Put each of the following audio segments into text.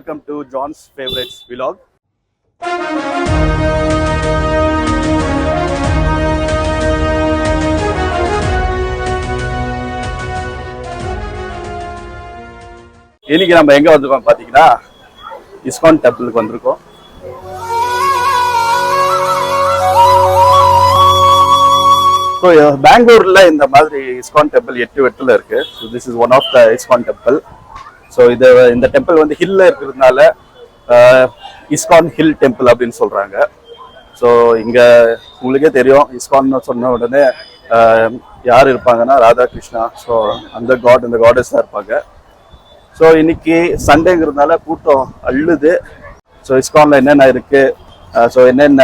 welcome to John's Favorites vlog. இன்னைக்கு நம்ம எங்க வந்திருக்கோம் பாத்தீங்கன்னா இஸ்கான் டெம்பிளுக்கு வந்திருக்கோம். ஸோ பெங்களூர்ல இந்த மாதிரி இஸ்கான் டெம்பிள் 8 இடத்துல இருக்கு. So this is one of the ISKCON temple. So இந்த டெம்பிள் வந்து ஹில்ல இருக்கிறதுனால இஸ்கான் ஹில் டெம்பிள் அப்படின்னு சொல்றாங்க. ஸோ இங்க உங்களுக்கே தெரியும், இஸ்கான் சொன்ன உடனே யார் இருப்பாங்கன்னா ராதாகிருஷ்ணா. ஸோ அந்த இந்த காடஸ் தான் இருப்பாங்க. ஸோ இன்னைக்கு சண்டேங்கிறதுனால கூட்டம் அள்ளுது. ஸோ இஸ்கான்ல என்னென்ன இருக்கு, ஸோ என்னென்ன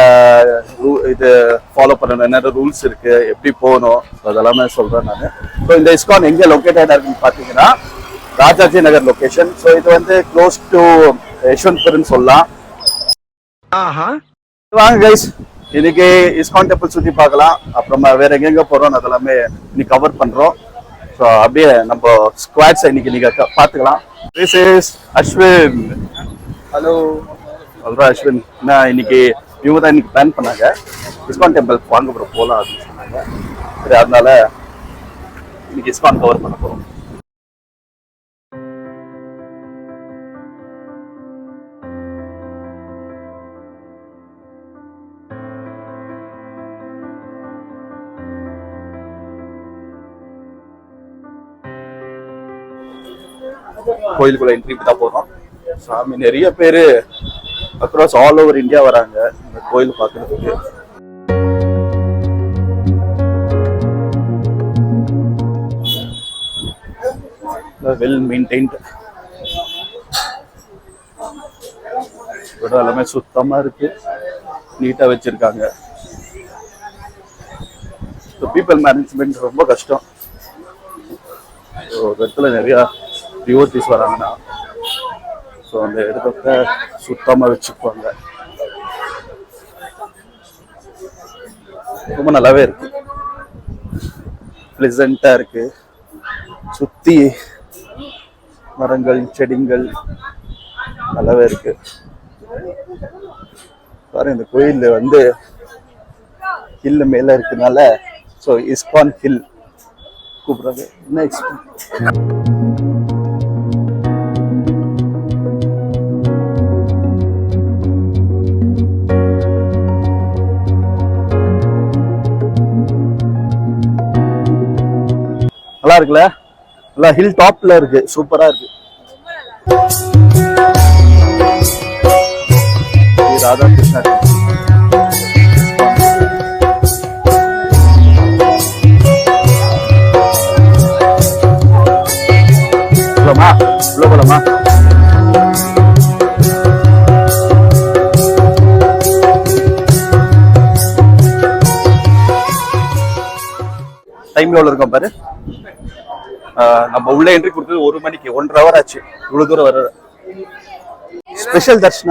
இது ஃபாலோ பண்ணணும், என்னென்ன ரூல்ஸ் இருக்கு, எப்படி போகணும், ஸோ அதெல்லாமே சொல்றேன் நான். ஸோ இந்த இஸ்கான் எங்கே லொக்கேட்டட் இருக்குன்னு பார்த்தீங்கன்னா ராஜாஜி நகர் லொகேஷன். ஸோ இது வந்து க்ளோஸ் டு யஷ்வந்த்புர்னு சொல்லலாம். வாங்க கைஸ், இன்னைக்கு இஸ்கான் டெம்பிள் சுற்றி பார்க்கலாம். அப்புறமா வேற எங்கெங்க போறோம் அதெல்லாமே இன்னைக்கு கவர் பண்றோம். ஸோ அப்படியே நம்ம ஸ்குவாட்ஸ் இன்னைக்கு நீங்க பார்த்துக்கலாம். This is Ashwin. ஹலோ சொல்றா அஸ்வின். நான் இன்னைக்கு இவங்க தான் இன்னைக்கு பிளான் பண்ணாங்க இஸ்கான் டெம்பிள் வாங்க போகலாம் அப்படின்னு சொன்னாங்க. சரி, அதனால இன்னைக்கு இஸ்கான் கவர் பண்ண போறோம். கோயிலுக்குள்ள என்ட்ரி தான் போறோம். சாமி நிறைய பேரு அக்ராஸ் ஆல் ஓவர் இந்தியா வராங்க இந்த கோயில் பார்க்கறதுக்கு. வெல் மெயின்டைன்ட், எல்லாமே சுத்தமா இருக்கு, நீட்டா வச்சிருக்காங்க. பீப்பிள் மேனேஜ்மெண்ட் ரொம்ப கஷ்டம். ஒரு இடத்துல நிறைய டிவோட்டிஸ் வராங்கன்னா ஸோ அந்த இடத்த சுத்தமாக வச்சுக்குவாங்க. ரொம்ப நல்லாவே இருக்கு, பிளசண்டா இருக்கு. சுத்தி மரங்கள் செடிகள் நல்லாவே இருக்கு. பாருங்க, இந்த கோயில் வந்து ஹில் மேல இருக்குனால ஸோ இஸ்கான் ஹில் கூப்பிடுறாங்க. நெக்ஸ்ட் நல்லா இருக்குல்ல, நல்லா ஹில் டாப்ல இருக்கு, சூப்பரா இருக்கு. ராதாகிருஷ்ணா உள்ள போலாமா? டைம் எவ்வளவு இருக்கும் பாரு. நம்ம உள்ள என்ட்ரி கொடுத்தது 1 மணிக்கு, 1.5 hour ஆச்சு இவ்வளவு தூரம் வர. ಸ್ಪೆಷಲ್ ದರ್ಶನ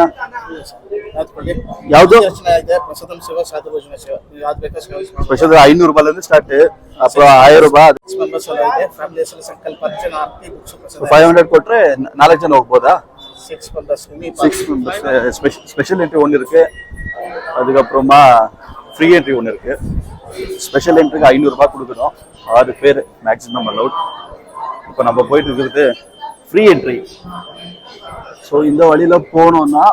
ಯಾವುದು? ಸ್ಪೆಷಲ್ 500 ರೂಪಾಯಿಲಿಂದ ಸ್ಟಾರ್ಟ್, ಅப்புறம் 1000 ರೂಪಾಯಿ 500 ಕೊಟ್ರೆ 4 ಜನ ಹೋಗ್ಬೋದಾ? 6 ಮೆಂಬರ್ಸ್. ஸ்பெஷல் என்ட்ரி ஒன்று இருக்கு, அதுக்கப்புறமா ஃப்ரீ என்ட்ரி ஒன்று இருக்கு. ஸ்பெஷல் என்ட்ரிக்கு 500 ரூபாய் கொடுக்கணும், 6 பேர் மேக்ஸிமம் அலவுட். இப்போ நம்ம போயிட்டு இருக்கிறது ஃப்ரீ என்ட்ரி. ஸோ இந்த வழியில போனோம்னா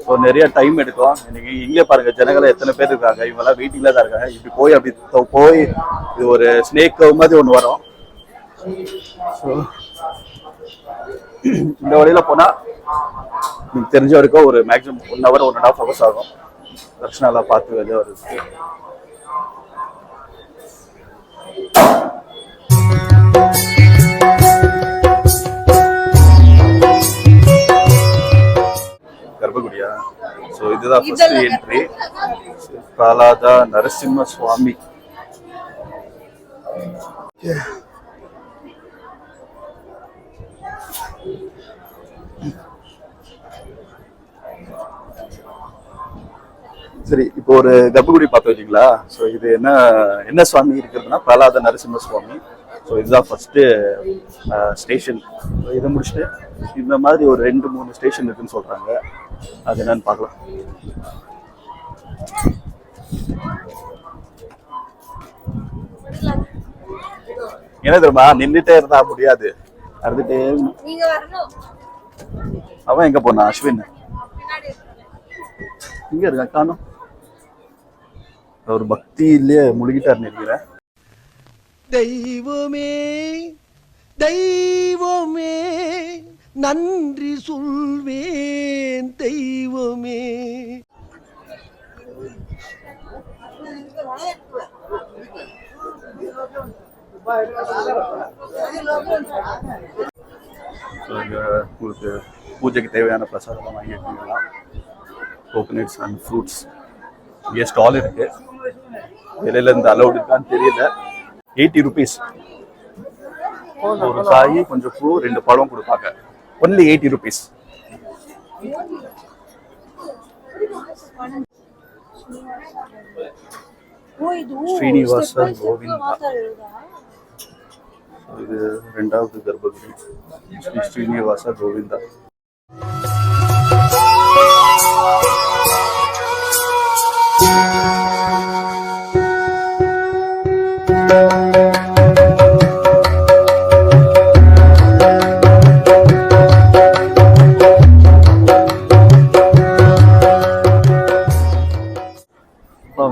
ஸோ நிறைய டைம் எடுக்கும். இன்னைக்கு இங்கே பாருங்க ஜனங்களை எத்தனை பேர் இருக்காங்க, இவங்கெல்லாம் வெயிட்டிங்ல தான் இருக்காங்க. இப்படி போய் அப்படி போய் இது ஒரு ஸ்னேக் மாதிரி ஒன்று வரும். ஸோ இந்த வழியில போனா எனக்கு தெரிஞ்ச வரைக்கும் ஒரு மேக்ஸிமம் 1 hour 1.5 hours ஆகும் தர்ஷனாலாம் பார்த்து வெளியே வருது. கர்ப்பகுடியா? ஸோ இதுதான் ஃபர்ஸ்ட் என்ட்ரி. பிரஹ்லாத நரசிம்ம சுவாமி. சரி, இப்போ ஒரு கர்ப்பகுடி பார்த்து வச்சிங்களா? ஸோ இது என்ன சுவாமி இருக்கிறதுனா பிரஹ்லாத நரசிம்ம சுவாமி. ஸோ இதுதான் ஃபர்ஸ்ட் ஸ்டேஷன். இதை முடிச்சுட்டு இந்த மாதிரி ஒரு 2-3 ஸ்டேஷன் இருக்குன்னு சொல்றாங்க. அது என்னன்னு பார்க்கலாம். என்ன தெரியுமா, நின்றுட்டே இருந்தா முடியாது, அறுந்துட்டே. அவன் எங்க போனா? அஸ்வின் இங்க இருக்கான், காணோம். ஒரு பக்தியிலேயே முழுகிட்டார் நினைக்கிறேன். தெய்வமே தெய்வமே நன்றி சொல்வேன் தெய்வமே. உங்களுக்கு பூஜைக்கு தேவையான பிரசாதம் வாங்கி வைக்கலாம். Coconuts and fruits. இங்கே ஸ்டால் இருக்கு. வெளியில இருந்து அலௌட் இருக்கான்னு தெரியல. 80 rupees. ஒரு காய், கொஞ்சம் பூ, 2 பழம் கொடுப்பாங்க. Only 80 rupees. ஸ்ரீனிவாச கோவிந்தா. இது 2வது கர்ப்பகிரி. ஸ்ரீ ஸ்ரீனிவாச கோவிந்தா.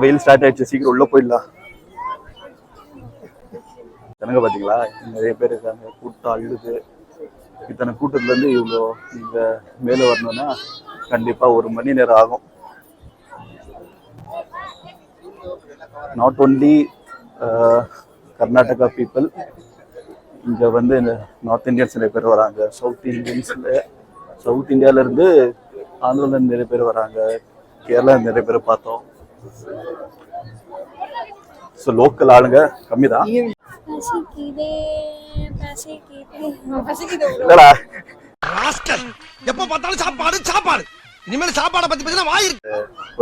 வெயில் ஸ்டார்ட் ஆயிடுச்சு, சீக்கிரம் உள்ள போயிடலாம். ஜனங்க பாத்தீங்களா, நிறைய பேர் இருக்காங்க. கூட்டம் அழுது. இத்தனை கூட்டத்துல இருந்து இவ்வளோ இங்க மேல வரணும்னா கண்டிப்பா 1 மணி நேரம் ஆகும். நாட் ஓன்லி கர்நாடகா பீப்புள், இங்க வந்து நார்த் இந்தியன்ஸ் நிறைய பேர் வராங்க. சவுத் இந்தியால இருந்து ஆந்திரால இருந்து நிறைய பேர் வராங்க. கேரளா நிறைய பேர் பார்த்தோம். ஸோ லோக்கல் ஆளுங்க கம்மி தான்.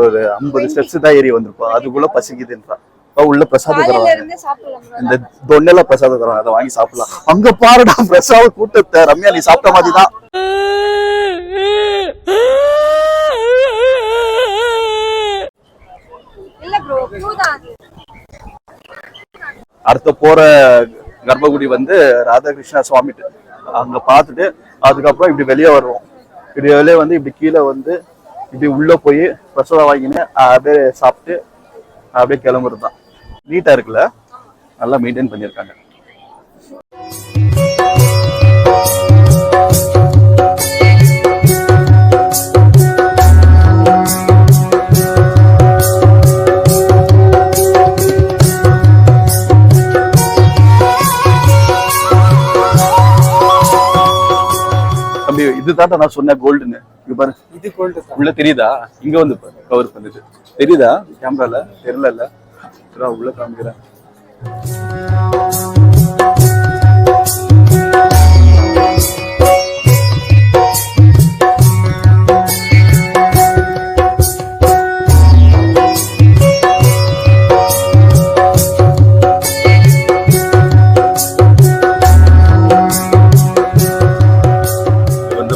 ஒரு 50 ஸ்டெப்ஸ் தான் ஏறி வந்திருப்போம். அதுக்குள்ள பசிக்குதுன்றான். உள்ள பிரசாதம் தருவாங்க. இந்த தொன்னையில பிரசாதம் தருவாங்க, அதை வாங்கி சாப்பிடலாம். அங்க பாருடா பிரசாத கூட்டத்தை. ரம்யா, நீ சாப்பிட்ட மாதிரி தான். அடுத்த போற கர்ப்பகுடி வந்து ராதாகிருஷ்ணா சுவாமி. அங்க பார்த்துட்டு அதுக்கப்புறம் இப்படி வெளியே வருவோம். இப்படி வெளியே வந்து இப்படி கீழே வந்து இப்படி உள்ள போய் பிரசாதம் வாங்கின்னு அப்படியே சாப்பிட்டு அப்படியே கிளம்புறது தான். நீட்டா இருக்குல்ல, நல்லா மெயின்டைன் பண்ணியிருக்காங்க. இதுதான் நான் சொன்ன கோல்டுன்னு. இங்க பாரு, இது கோல்டு உள்ள தெரியுதா? இங்க வந்து கவர் பண்ணுது, தெரியுதா? கேமரால தெரியல, உள்ள காமிக்கிறேன்.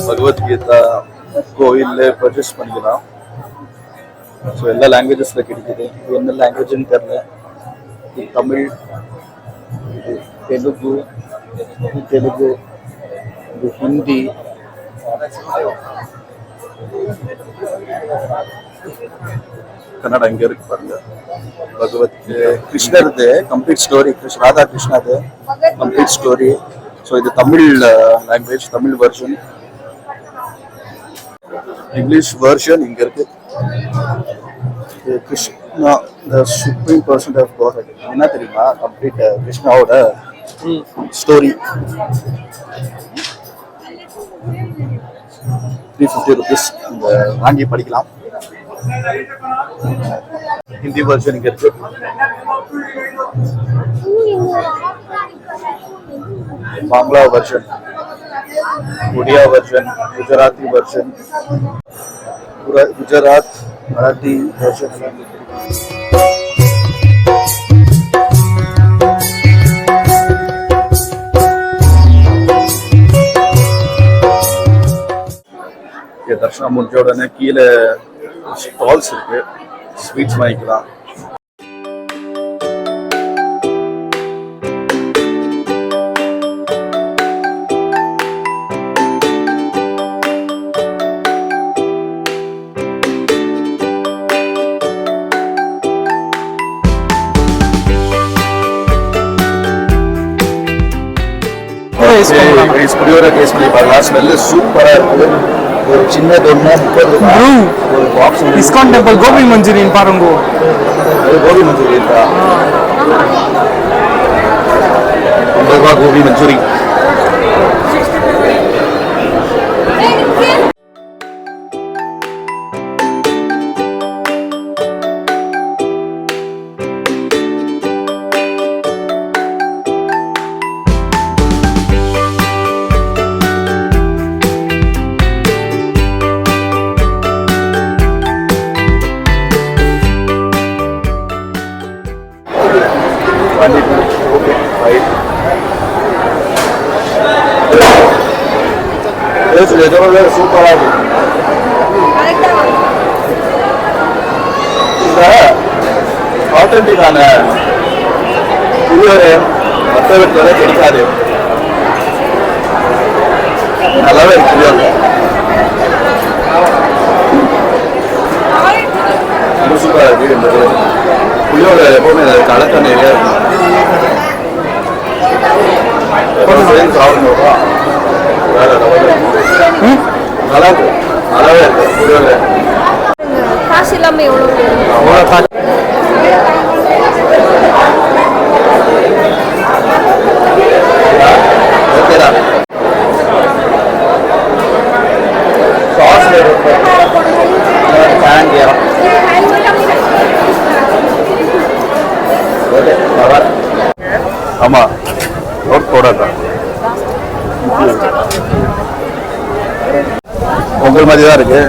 பகவத்கீதா கோயில்ல பர்ச்சேஸ் பண்ணிக்கலாம். ஸோ எல்லா லாங்குவேஜஸ்ல கிடைக்குது. இது என்ன லாங்குவேஜ்னு தெரியல. இது தமிழ், இது தெலுங்கு, இது ஹிந்தி. கன்னடா இங்க இருக்கு பாருங்க. பகவத் கிருஷ்ணர்து கம்ப்ளீட் ஸ்டோரி, ராதா கிருஷ்ணாது கம்ப்ளீட் ஸ்டோரி. ஸோ இது Tamil language, Tamil version. English version இங்க இருக்கு. Krishna the supreme person of God. என்ன தெரியுமா? Complete கிருஷ்ணாவோட story. 350 rupees இந்த வாங்கி படிக்கலாம். ஹிந்தி வெர்ஷன் இங்க இருக்கு. Bangla version, Odia version, Gujarati version, Gujarat Marathi version. தர்ஷனம் முடிஞ்ச உடனே கீழே ஸ்டால்ஸ் இருக்கு, ஸ்வீட்ஸ் வாங்கிக்கலாம். புளியோரை டேஸ்ட் பண்ணி பார்க்கலாம். ஸ்மெல்லு சூப்பரா இருக்கு. ஒரு சின்ன ஒன்று 30 ரூபாய். ஒரு box ISKCON temple gobi manchurian பாருங்க. கோபி மஞ்சூரியன் தான். 50 ரூபாய் கோபி மஞ்சூரி. சூப்பரா இருக்கு. ஆத்தென்டிக்கான புளியோரை மற்ற வீட்டுல கிடைக்காது. நல்லாவே இருக்கு புளியோரை. ரொம்ப சூப்பரா இருக்கு. இந்த புளியோரை எப்பவுமே கடத்தண்ணிலே இருக்கும். சாப்பிடுறோம் நல்லா இருக்கு. நல்லாவே இருக்கு புளியோரை. காசு இல்லாம எவ்வளவு ஓகேடா. சாஸ் ஆமா நோட் போடாதான் பொங்கல் மாதிரி தான் இருக்கு.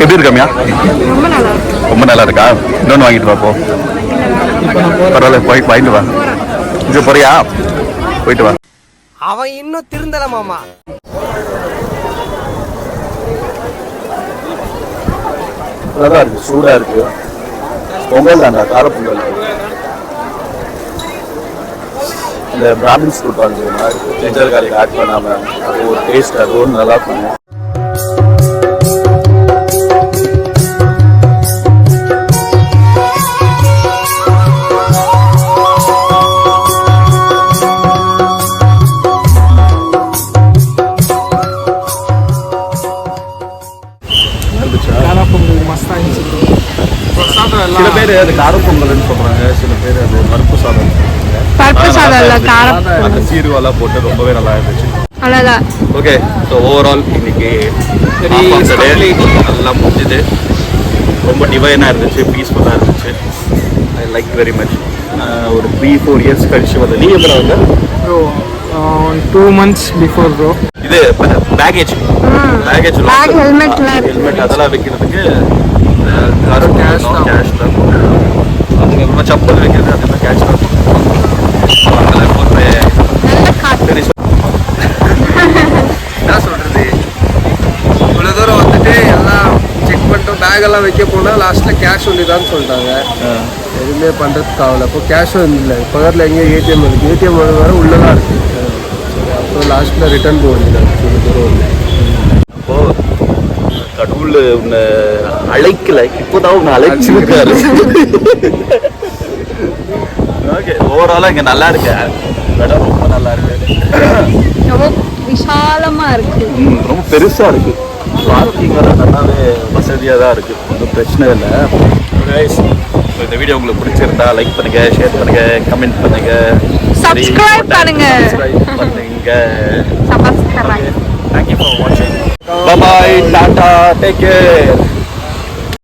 எப்படி இருக்கமியா? ரொம்ப நல்லா இருக்கா? இன்னொன்று வாங்கிட்டு வா. போ பரவாயில்ல, போய் வாங்கிட்டு வா. இது போறியா? போயிட்டு வா. அவன் இன்னும் திருந்தல மாமா. நல்லா இருக்கு, சூடா இருக்கு. பொங்கல் தான்டா, கார பொங்கல். இந்த பிராமின்ஸ் கொடுப்பாங்க ஜிஞ்சர் கார்லிக் ஆட் பண்ணாம, அது ஒரு டேஸ்ட். அது ஒன்று நல்லா இருக்கும். சில பேர் அது கார பொங்கல்னு சொல்றாங்க, சில பேர் அது பருப்பு சாதம். பருப்பு சாதம் இல்ல, காரம். அந்த சீர்வாலாம் போட்டு ரொம்பவே நல்லா இருந்துச்சு. அவ்வளவுதான். ஓகே, ஸோ ஓவரால் இன்னைக்கு நல்லா முடிஞ்சுது. ரொம்ப டிவைனாக இருந்துச்சு, பீஸ்ஃபுல்லாக இருந்துச்சு. I like very much. ஒரு 3-4 இயர்ஸ் கழிச்சு வந்து நீ எப்போ வந்து 2 months before bro. இது பேகேஜ் ஹெல்மெட் அதெல்லாம் வைக்கிறதுக்கு கேஷ் தான். அதுக்கப்புறமா சப்பல் வைக்கிறது அதெல்லாம் கேஷ் தான். என்ன சொல்றது, இவ்வளோ தூரம் வந்துட்டு எல்லாம் செக் பண்ணிட்டோம். பேக்கெல்லாம் வைக்க போனால் லாஸ்ட்டில் கேஷ் ஒன்லி தான் சொல்லிட்டாங்க. எதுவுமே பண்ணுறதுக்கு ஆகலை. அப்போ கேஷும் இல்லை. பக்கத்தில் எங்கேயும் ஏடிஎம் இருக்குது. ஏடிஎம் வேறு உள்ளே தான் இருக்குது. அப்புறம் லாஸ்ட்டில் ரிட்டர்ன் போக வேண்டியது இவ்வளோ தூரம் வந்து. அப்போது கடவுள் உன்னை அழைக்கல, இப்போதான் உன்னை அழைச்சிருக்காரு. ஓகே, ஓவராலாக இங்கே நல்லா இருக்கு. இடம் ரொம்ப நல்லா இருக்கு. ரொம்ப விசாலமா இருக்கு. ரொம்ப பெருசா இருக்கு. பார்க்கிங் எல்லாம் நல்லாவே வசதியாக தான் இருக்கு. ஒன்றும் பிரச்சனை இல்லை. இந்த வீடியோ உங்களுக்கு பிடிச்சிருந்தா லைக் பண்ணுங்க, ஷேர் பண்ணுங்க, கமெண்ட் பண்ணுங்க, சப்ஸ்கிரைப் பண்ணுங்க. Thank you for watching. Bye bye, Tata, take care.